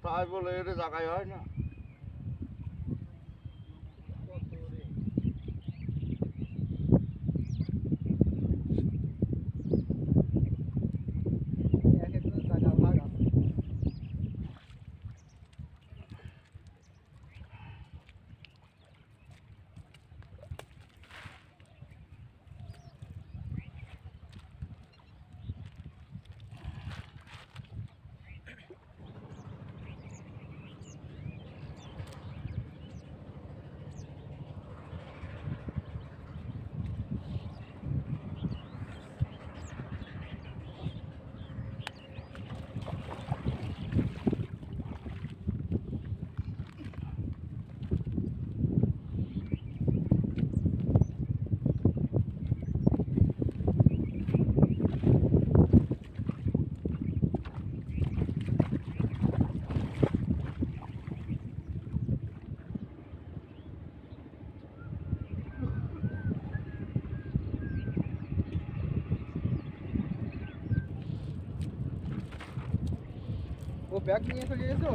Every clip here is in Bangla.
তাই বলে এর জায়গায় হয় না। ও ব্যাগ নিয়ে চলে গেছো?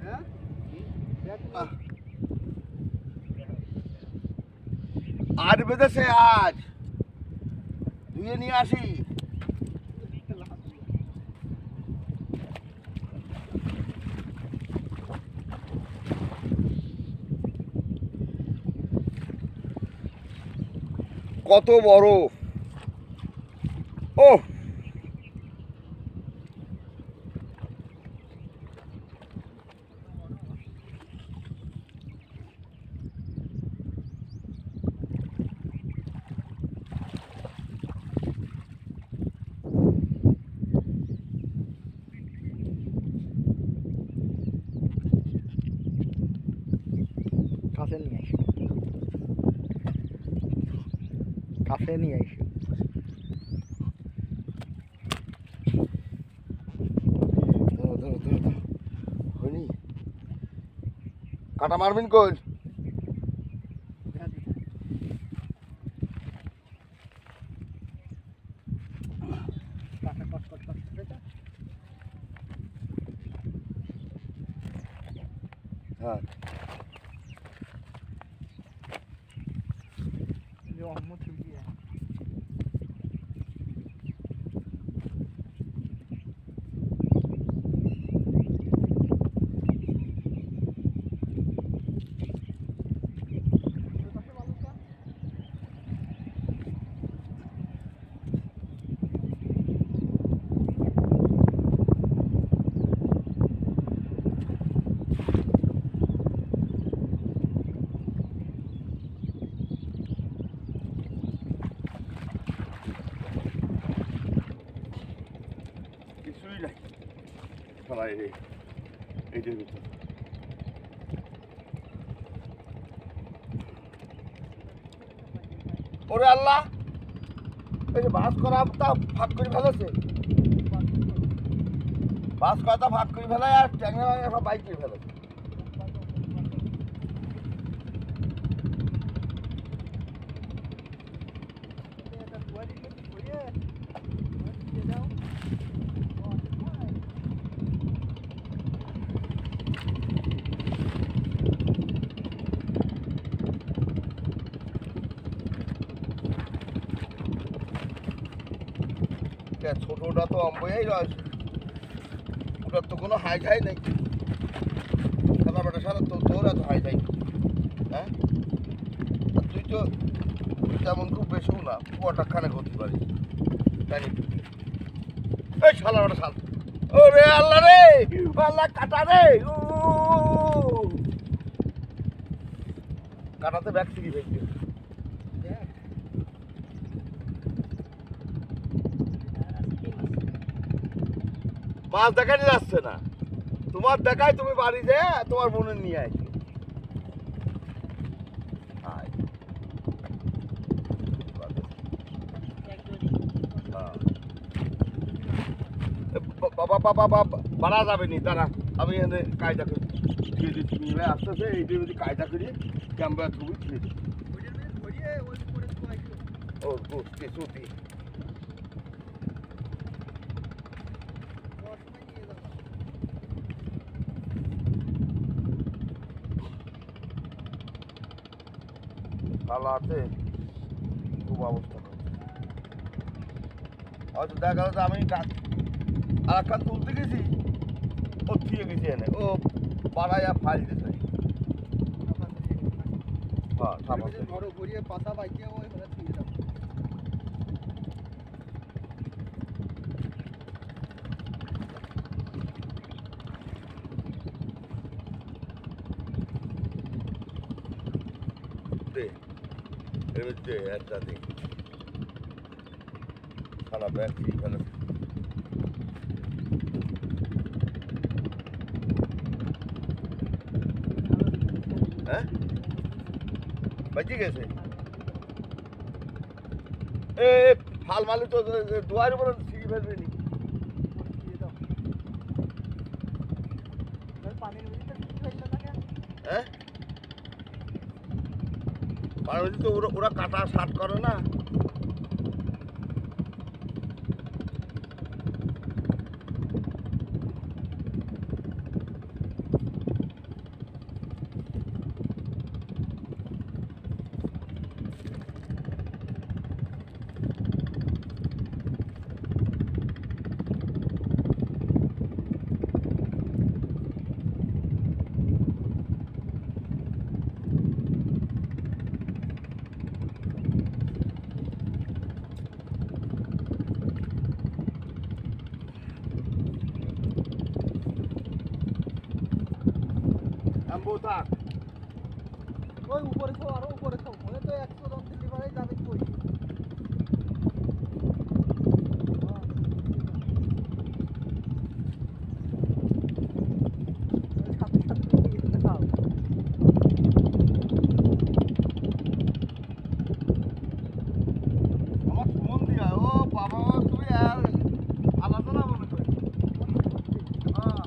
হ্যাঁ আজ বেঁধেছে, আজ ধুয়ে নিয়ে আসি। কত বড়! ও কাছে নিয়ে আইসো, কাছে নিয়ে আইসো। হয়নি, কাটা মারবেন কই? হ্যাঁ কিছুই নাই সবাই এইটার ভিতর। ওরে আল্লাহ, এই যে বাস করা তা ভাগ করে ফেলেছে, বাস করাটা ভাগ করে ফেলায় আর ট্যাংরা সব বাইক করে ফেলেছে। ছোটটা তো অম্বই রয়েছে, ওটার তো কোনো হাই ঝাই নেই। সারা বেটা সারা তো তোর এত হাই ঝাই, হ্যাঁ? তুই তো তেমন খুব বেশিও না, কুয়াটা খানে করতে পারিস, তাই নাকি? এই শালা বেটা শাল, ও রে আল্লাহ রে, আল্লাহ কাটা রে, কাটাতে ব্যাগ সিগি ভেঙে মাছ দেখানি যাচ্ছে না, তোমার দেখায় তুমি বাড়ি যে তোমার বোনের নিয়ে আসি। বাবা বাবা বাবা বাড়া যাবে নি, দাঁড়া আমি এখানে কায়দা করি দিয়ে দিচ্ছি, নিয়ে আসতেছে এইটা যদি কায়দা করি ক্যাম্পে ছবি ছিঁড়ে দিচ্ছি। ও বুঝতে সুতি চালাতে খুব অবস্থা হচ্ছে। হয়তো দেখা যাচ্ছে আমি আর একটা তুলতে গেছি, ও থিয়ে গেছি এনে, ও পাড়াইয়া ফাইল দিতে। হ্যাঁ ঠাপা বড় ঘুরিয়ে পাতা বাইকে ওই মানে থুয়ে দাও। দে এবার দে একটা দে সারা ব্যাগ ঠিক ফেলে। হ্যাঁ বাজি গেছে এ ফাল মালি তো দুয়ার উপরে ছিঁড়ি ফেলবে নি। পানির মধ্যে ফেললে না কেন? হ্যাঁ পানি তো ওরা কাটা শার্ট করে না। আম্বু থাক ওই উপরে খাও, আরো উপরে খাও, মনে তো 100 জন দিতে পারে যাবে কই। আমার ফোন দিয়া ও বাবা তুই আর আলাদা না মনে করি। হ্যাঁ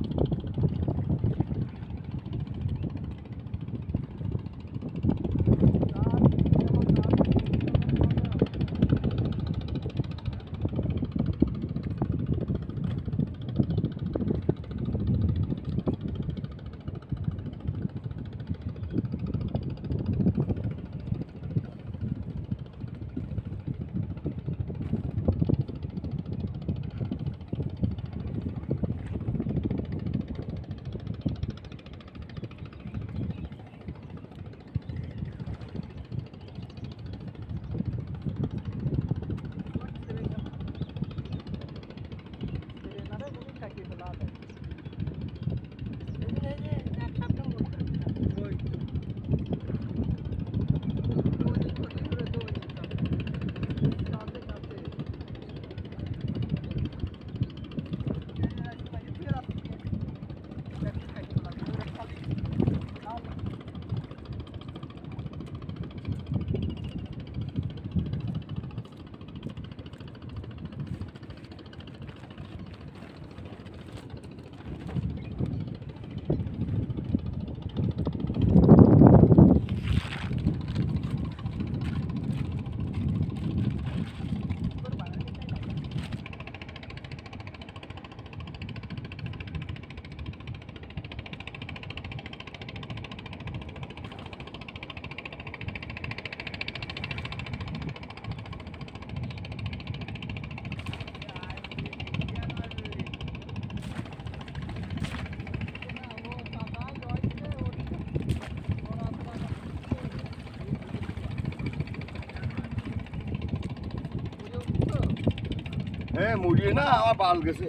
হ্যাঁ মুড়িয়ে না আমার বাল গেছে।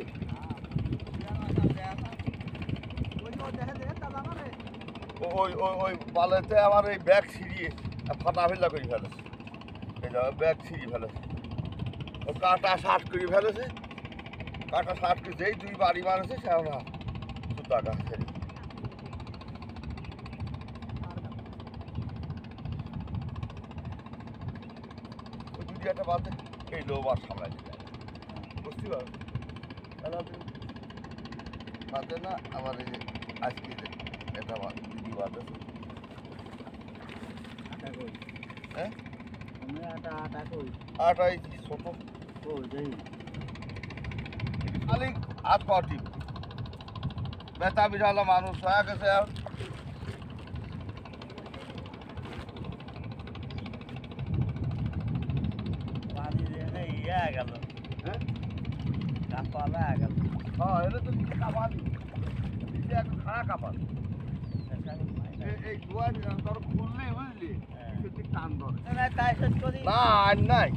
ওই ওই ওই বালেতে আমার এই ব্যাগ ছিঁড়িয়ে ফাটা ফেলা করে ফেলেছে। এই ব্যাগ ছিঁড়িয়ে ফেলেছে, ও কাটা শার্ট করে ফেলেছে। কাটা শার্ট করে যেই দুই বাড়ি মারেছে সে আমরা জুতাটা ফেলি। ওই দুটি একটা বাদে এই লোভ আর সামলাই দিতে বুঝতে পারো বাদে না আমার এই যে আজকে এটা দিদি বাদ আছে। হ্যাঁ আটা এই ছোট খালি হাত পাওয়া টিপ ব্যথা বিশাল মানুষ হয়ে গেছে আর ইয়া গেল হ্যাঁ কাপালা গেল হ্যাঁ এটা তো কাপালি নিচে একটা খাড়া কাপাল এই দুয়ার তোর খুললেই বুঝলি সেটি টান ধরে না তাই শেষ করি না আর নাই